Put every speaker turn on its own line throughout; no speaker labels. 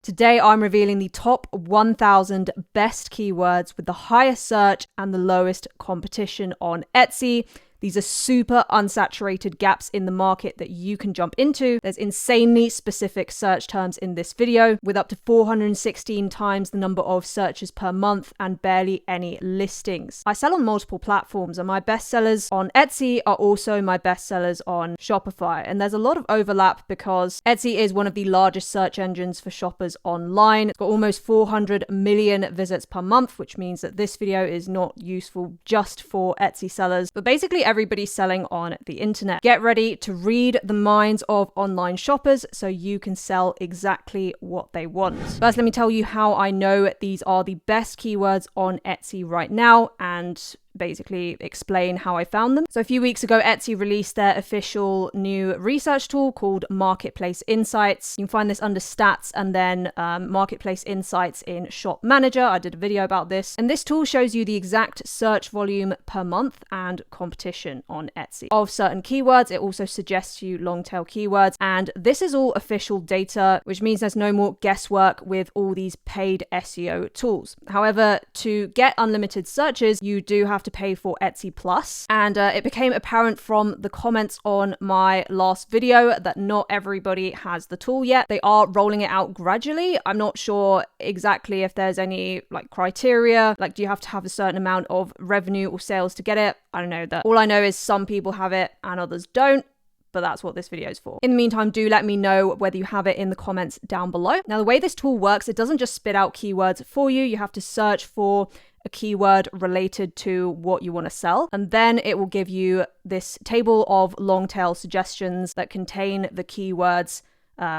Today, I'm revealing the top 1,000 best keywords with the highest search and the lowest competition on Etsy. These are super unsaturated gaps in the market that you can jump into. There's insanely specific search terms in this video with up to 416 times the number of searches per month and barely any listings. I sell on multiple platforms and my bestsellers on Etsy are also my bestsellers on Shopify. And there's a lot of overlap because Etsy is one of the largest search engines for shoppers online. It's got almost 400 million visits per month, which means that this video is not useful just for Etsy sellers, but basically everybody's selling on the internet. Get ready to read the minds of online shoppers so you can sell exactly what they want. First, let me tell you how I know these are the best keywords on Etsy right now and basically explain how I found them. So a few weeks ago, Etsy released their official new research tool called Marketplace Insights. You can find this under stats and then Marketplace Insights in Shop Manager. I did a video about this. And this tool shows you the exact search volume per month and competition on Etsy of certain keywords. It also suggests you long tail keywords. And this is all official data, which means there's no more guesswork with all these paid SEO tools. However, to get unlimited searches, you do have to pay for Etsy Plus. And it became apparent from the comments on my last video that not everybody has the tool yet. They are rolling it out gradually. I'm not sure exactly if there's any criteria, do you have to have a certain amount of revenue or sales to get it? I don't know that. All I know is some people have it and others don't. But that's what this video is for. In the meantime, do let me know whether you have it in the comments down below. Now, the way this tool works, it doesn't just spit out keywords for you. You have to search for a keyword related to what you want to sell. And then it will give you this table of long tail suggestions that contain the keywords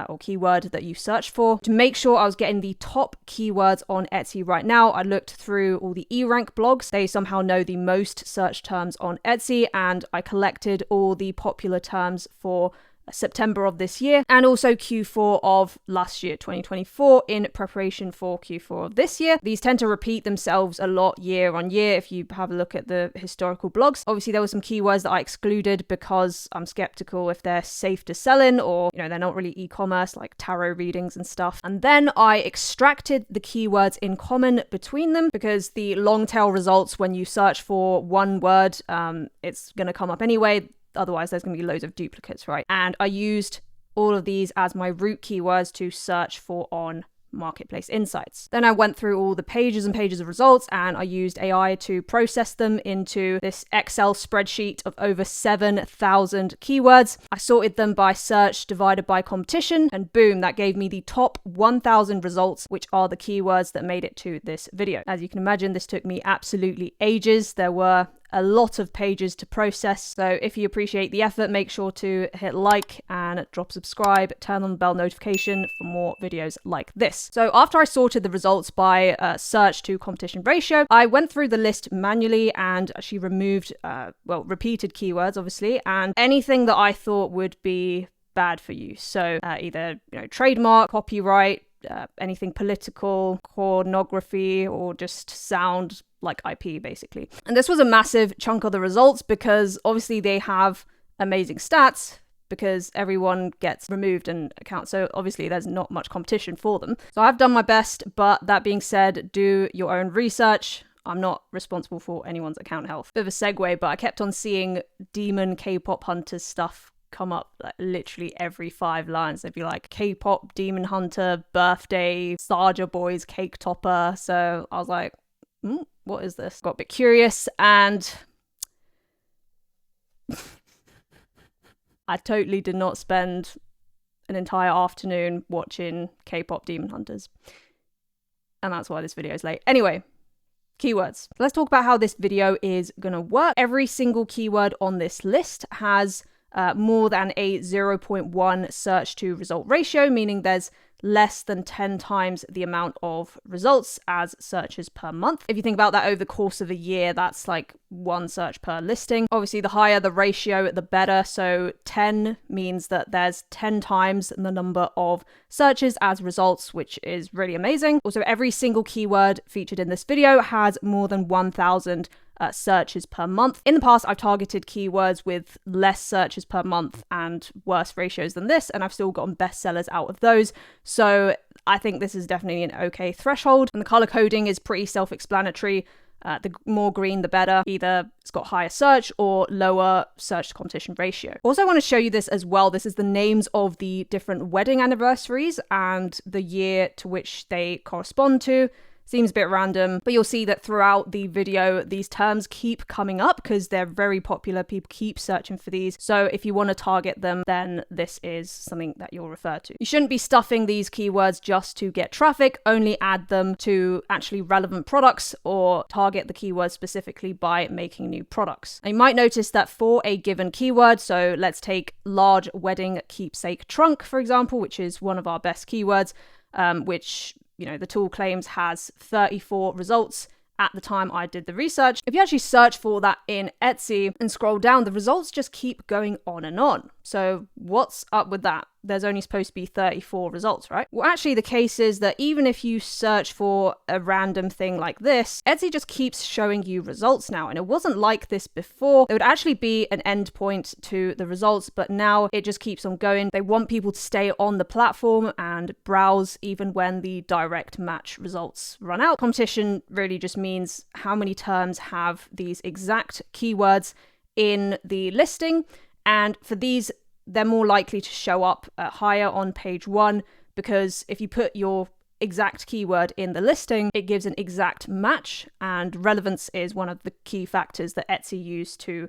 or keyword that you search for. To make sure I was getting the top keywords on Etsy right now, I looked through all the eRank blogs. They somehow know the most search terms on Etsy, and I collected all the popular terms for September of this year and also Q4 of last year, 2024, in preparation for Q4 of this year. These tend to repeat themselves a lot year on year if you have a look at the historical blogs. Obviously, there were some keywords that I excluded because I'm skeptical if they're safe to sell in or, they're not really e-commerce, like tarot readings and stuff. And then I extracted the keywords in common between them because the long tail results, when you search for one word, it's going to come up anyway. Otherwise, there's going to be loads of duplicates, right? And I used all of these as my root keywords to search for on Marketplace Insights. Then I went through all the pages and pages of results and I used AI to process them into this Excel spreadsheet of over 7,000 keywords. I sorted them by search divided by competition and boom, that gave me the top 1,000 results, which are the keywords that made it to this video. As you can imagine, this took me absolutely ages. There were a lot of pages to process. So if you appreciate the effort, make sure to hit like and drop subscribe, turn on the bell notification for more videos like this. So after I sorted the results by search to competition ratio, I went through the list manually and actually removed, repeated keywords, obviously, and anything that I thought would be bad for you. So either, trademark, copyright, anything political, pornography, or just sound like IP basically. And this was a massive chunk of the results because obviously they have amazing stats because everyone gets removed an account. So obviously there's not much competition for them. So I've done my best, but that being said, do your own research. I'm not responsible for anyone's account health. Bit of a segue, but I kept on seeing demon K-pop hunters stuff come up literally every 5 lines. They'd be like K-pop demon hunter, birthday, Sarja boys, cake topper. So I was like, what is this? Got a bit curious and I totally did not spend an entire afternoon watching K-pop demon hunters. And that's why this video is late. Anyway, keywords. Let's talk about how this video is going to work. Every single keyword on this list has more than a 0.1 search to result ratio, meaning there's less than 10 times the amount of results as searches per month. If you think about that over the course of a year, that's like 1 search per listing. Obviously, the higher the ratio, the better. So 10 means that there's 10 times the number of searches as results, which is really amazing. Also, every single keyword featured in this video has more than 1,000 searches per month. In the past, I've targeted keywords with less searches per month and worse ratios than this, and I've still gotten bestsellers out of those. So I think this is definitely an okay threshold. And the color coding is pretty self-explanatory. The more green, the better. Either it's got higher search or lower search to competition ratio. Also, I want to show you this as well. This is the names of the different wedding anniversaries and the year to which they correspond to. Seems a bit random, but you'll see that throughout the video, these terms keep coming up because they're very popular. People keep searching for these. So if you want to target them, then this is something that you'll refer to. You shouldn't be stuffing these keywords just to get traffic. Only add them to actually relevant products or target the keyword specifically by making new products. And you might notice that for a given keyword, so let's take large wedding keepsake trunk, for example, which is one of our best keywords, which the tool claims has 34 results at the time I did the research. If you actually search for that in Etsy and scroll down, the results just keep going on and on. So what's up with that? There's only supposed to be 34 results, right? Well, actually, the case is that even if you search for a random thing like this, Etsy just keeps showing you results now. And it wasn't like this before. There would actually be an endpoint to the results, but now it just keeps on going. They want people to stay on the platform and browse even when the direct match results run out. Competition really just means how many terms have these exact keywords in the listing. And for these, they're more likely to show up higher on page 1 because if you put your exact keyword in the listing, it gives an exact match, and relevance is one of the key factors that Etsy use to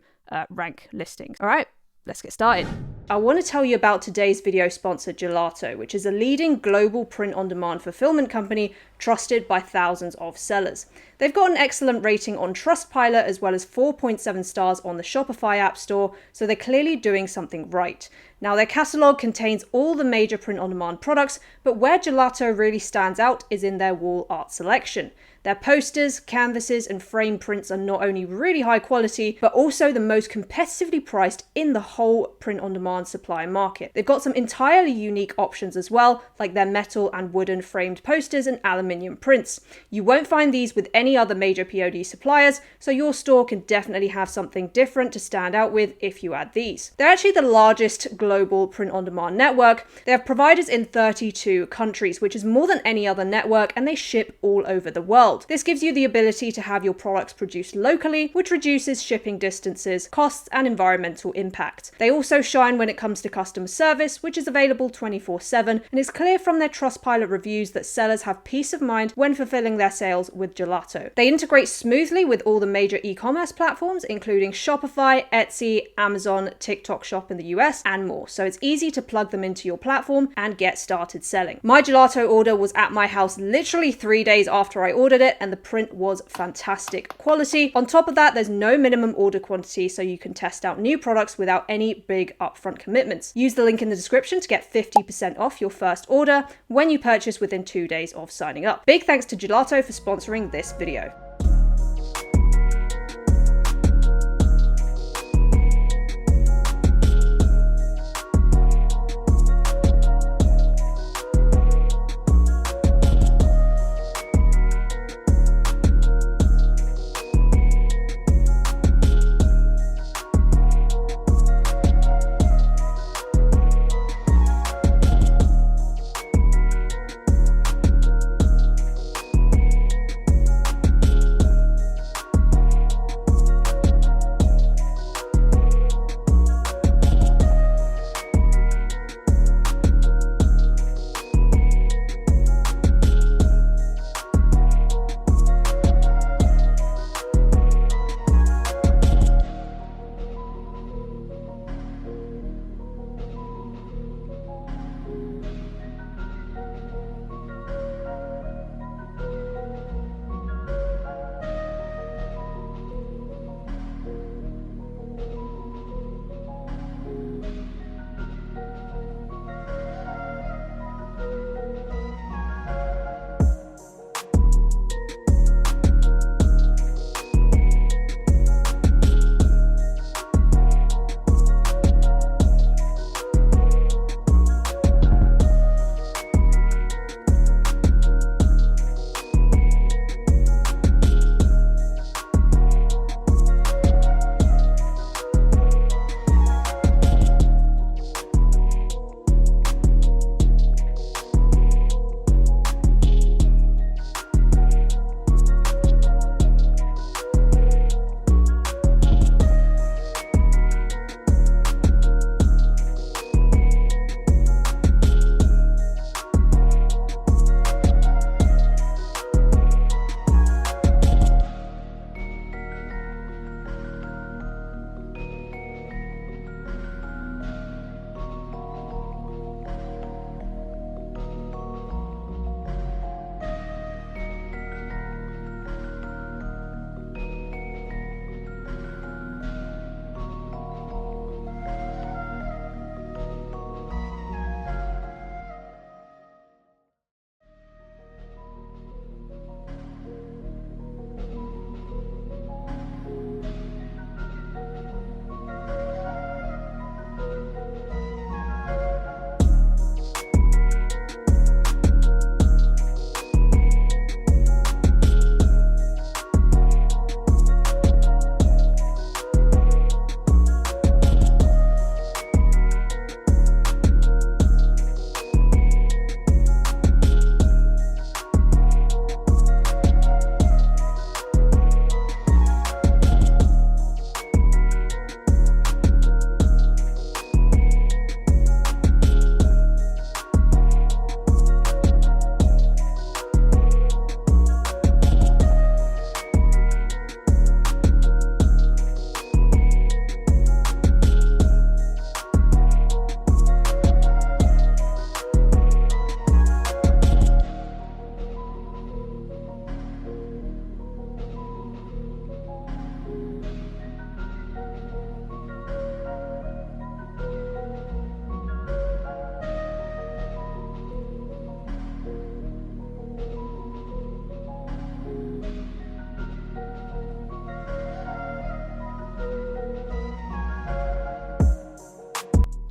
rank listings. All right, let's get started. I want to tell you about today's video sponsor, Gelato, which is a leading global print-on-demand fulfillment company trusted by thousands of sellers. They've got an excellent rating on Trustpilot as well as 4.7 stars on the Shopify App Store, so they're clearly doing something right. Now, their catalog contains all the major print-on-demand products, but where Gelato really stands out is in their wall art selection. Their posters, canvases, and frame prints are not only really high quality, but also the most competitively priced in the whole print-on-demand supply market. They've got some entirely unique options as well, like their metal and wooden framed posters and aluminium prints. You won't find these with any other major POD suppliers, so your store can definitely have something different to stand out with if you add these. They're actually the largest global print-on-demand network. They have providers in 32 countries, which is more than any other network, and they ship all over the world. This gives you the ability to have your products produced locally, which reduces shipping distances, costs, and environmental impact. They also shine when it comes to customer service, which is available 24/7, and it's clear from their Trustpilot reviews that sellers have peace of mind when fulfilling their sales with Gelato. They integrate smoothly with all the major e-commerce platforms, including Shopify, Etsy, Amazon, TikTok Shop in the US, and more. So it's easy to plug them into your platform and get started selling. My Gelato order was at my house literally 3 days after I ordered it, and the print was fantastic quality. On top of that, there's no minimum order quantity, so you can test out new products without any big upfront commitments. Use the link in the description to get 50% off your first order when you purchase within 2 days of signing up. Big thanks to Gelato for sponsoring this video.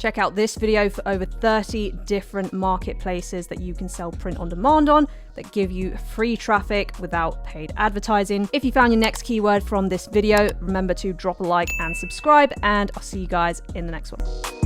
Check out this video for over 30 different marketplaces that you can sell print on demand on that give you free traffic without paid advertising. If you found your next keyword from this video, remember to drop a like and subscribe, and I'll see you guys in the next one.